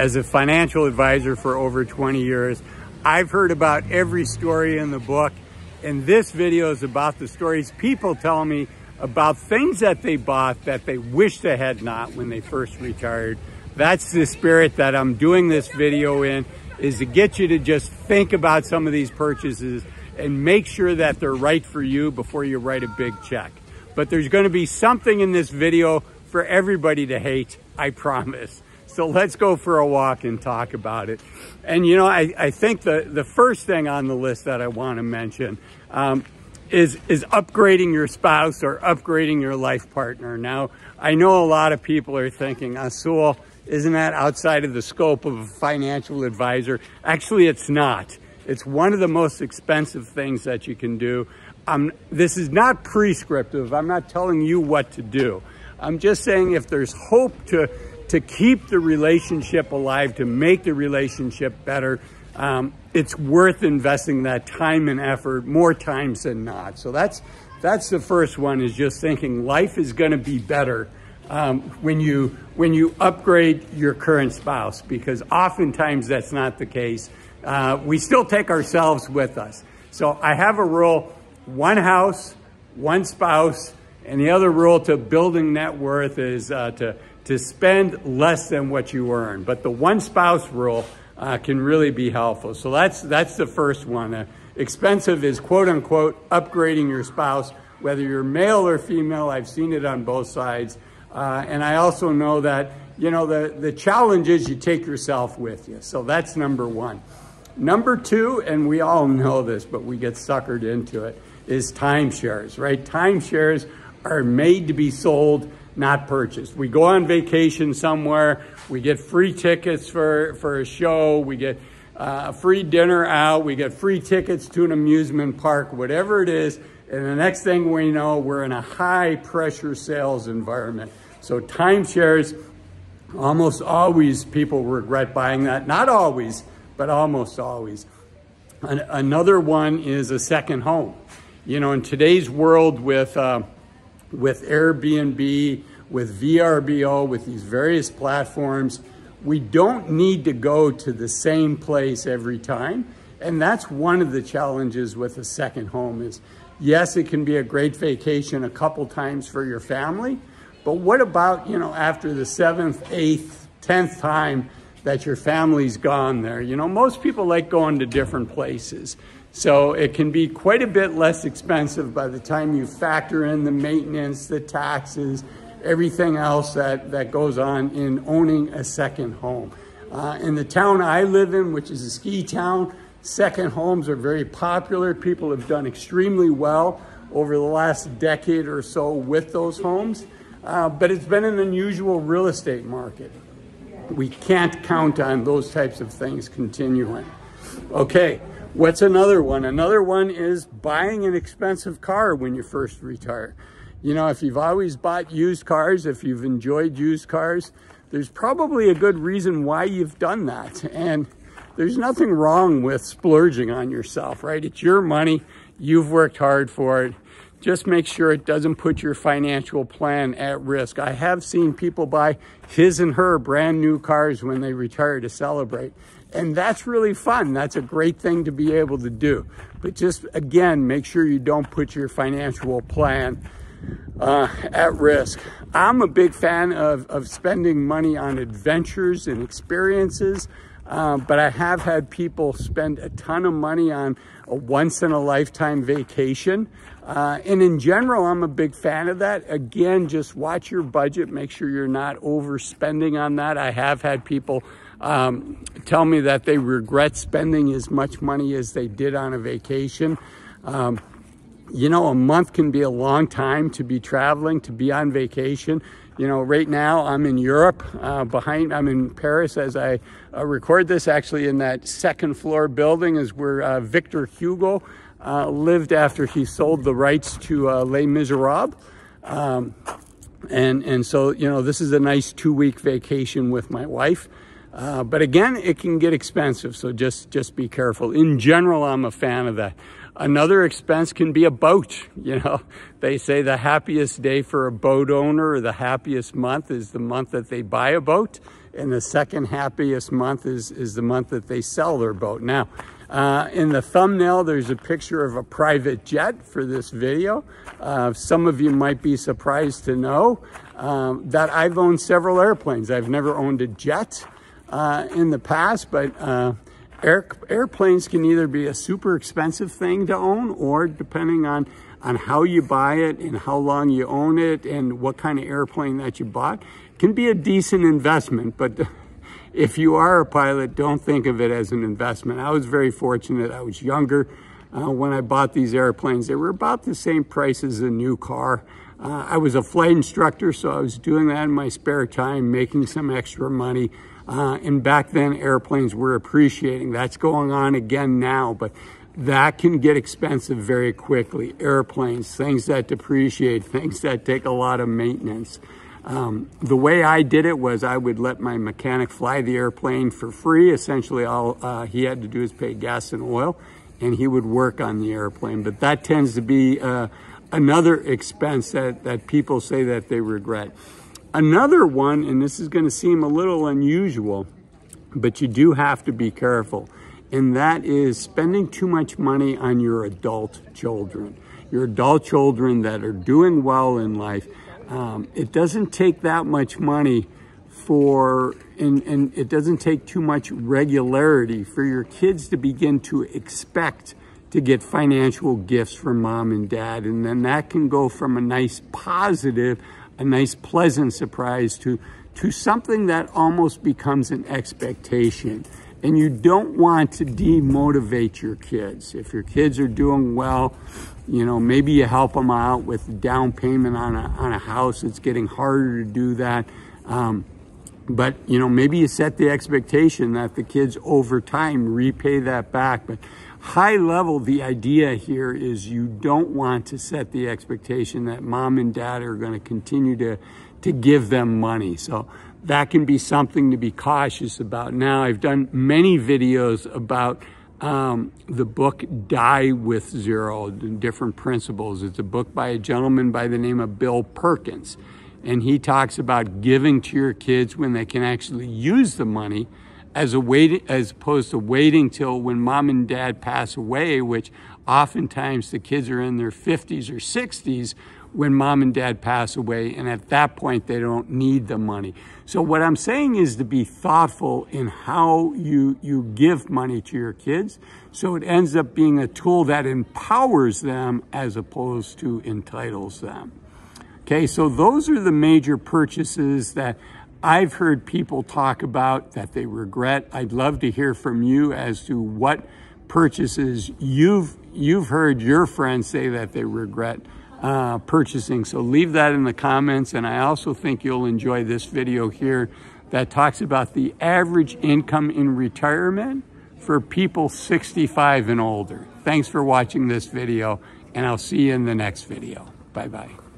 As a financial advisor for over 20 years, I've heard about every story in the book, and this video is about the stories people tell me about things that they bought that they wish they had not when they first retired. That's the spirit that I'm doing this video in, is to get you to just think about some of these purchases and make sure that they're right for you before you write a big check. But there's going to be something in this video for everybody to hate, I promise. So let's go for a walk and talk about it. And you know, I think the first thing on the list that I want to mention is upgrading your spouse or upgrading your life partner. Now, I know a lot of people are thinking, Azul, isn't that outside of the scope of a financial advisor? Actually, it's not. It's one of the most expensive things that you can do. This is not prescriptive. I'm not telling you what to do. I'm just saying if there's hope to keep the relationship alive, to make the relationship better, it's worth investing that time and effort more times than not. So that's the first one, is just thinking life is going to be better when you upgrade your current spouse, because oftentimes that's not the case. We still take ourselves with us. So I have a rule: one house, one spouse, and the other rule to building net worth is to spend less than what you earn. But the one spouse rule can really be helpful. So that's the first one. Expensive is, quote unquote, upgrading your spouse, whether you're male or female. I've seen it on both sides. And I also know that, you know, the challenge is you take yourself with you. So that's number one. Number two, and we all know this, but we get suckered into it, is timeshares, right? Timeshares are made to be sold, not purchased. We go on vacation somewhere, we get free tickets for a show, we get a free dinner out, we get free tickets to an amusement park, whatever it is, and the next thing we know, we're in a high pressure sales environment. So timeshares, almost always people regret buying that. Not always, but almost always. Another one is a second home. You know, in today's world with Airbnb, with VRBO, with these various platforms, we don't need to go to the same place every time. And that's one of the challenges with a second home is, yes, it can be a great vacation a couple times for your family, but what about, you know, after the 7th, 8th, 10th time that your family's gone there? You know, most people like going to different places. So it can be quite a bit less expensive by the time you factor in the maintenance, the taxes, everything else that goes on in owning a second home. In the town I live in, which is a ski town, second homes are very popular. People have done extremely well over the last decade or so with those homes, but it's been an unusual real estate market. We can't count on those types of things continuing. Okay. What's another one? Another one is buying an expensive car when you first retire. You know, if you've always bought used cars, if you've enjoyed used cars, there's probably a good reason why you've done that. And there's nothing wrong with splurging on yourself, right? It's your money. You've worked hard for it. Just make sure it doesn't put your financial plan at risk. I have seen people buy his and her brand new cars when they retire to celebrate. And that's really fun. That's a great thing to be able to do. But just, again, make sure you don't put your financial plan at risk. I'm a big fan of spending money on adventures and experiences, but I have had people spend a ton of money on a once-in-a-lifetime vacation. And in general, I'm a big fan of that. Again, just watch your budget. Make sure you're not overspending on that. I have had people tell me that they regret spending as much money as they did on a vacation. You know, a month can be a long time to be traveling, to be on vacation. You know, right now I'm in Europe, I'm in Paris as I record this. Actually, in that second floor building is where Victor Hugo lived after he sold the rights to Les Miserables. And so, you know, this is a nice 2-week vacation with my wife. But again, it can get expensive, so just be careful. In general, I'm a fan of that. Another expense can be a boat. You know, they say the happiest day for a boat owner, or the happiest month, is the month that they buy a boat. and the second happiest month is the month that they sell their boat. Now, in the thumbnail, there's a picture of a private jet for this video. Some of you might be surprised to know that I've owned several airplanes. I've never owned a jet in the past, but airplanes can either be a super expensive thing to own, or depending on how you buy it and how long you own it and what kind of airplane that you bought, can be a decent investment. But if you are a pilot, don't think of it as an investment. I was very fortunate. I was younger when I bought these airplanes. They were about the same price as a new car. I was a flight instructor, so I was doing that in my spare time, making some extra money. And back then, airplanes were appreciating. That's going on again now, but that can get expensive very quickly. Airplanes, things that depreciate, things that take a lot of maintenance. The way I did it was I would let my mechanic fly the airplane for free. Essentially, all he had to do is pay gas and oil, and he would work on the airplane. But that tends to be another expense that people say that they regret. Another one, and this is going to seem a little unusual, but you do have to be careful, and that is spending too much money on your adult children. Your adult children that are doing well in life. It doesn't take that much money and it doesn't take too much regularity for your kids to begin to expect to get financial gifts from mom and dad. And then that can go from a nice positive, a nice pleasant surprise to something that almost becomes an expectation. And you don't want to demotivate your kids. If your kids are doing well, you know, maybe you help them out with down payment on a house. It's getting harder to do that. But, you know, maybe you set the expectation that the kids over time repay that back. But high level, the idea here is you don't want to set the expectation that mom and dad are going to continue to give them money. So that can be something to be cautious about. Now, I've done many videos about the book Die with Zero, different principles. It's a book by a gentleman by the name of Bill Perkins. And he talks about giving to your kids when they can actually use the money as opposed to waiting till when mom and dad pass away, which oftentimes the kids are in their 50s or 60s when mom and dad pass away, and at that point they don't need the money. So what I'm saying is to be thoughtful in how you give money to your kids, so it ends up being a tool that empowers them as opposed to entitles them. Okay, so those are the major purchases that I've heard people talk about that they regret. I'd love to hear from you as to what purchases you've heard your friends say that they regret purchasing. So leave that in the comments. And I also think you'll enjoy this video here that talks about the average income in retirement for people 65 and older. Thanks for watching this video, and I'll see you in the next video. Bye-bye.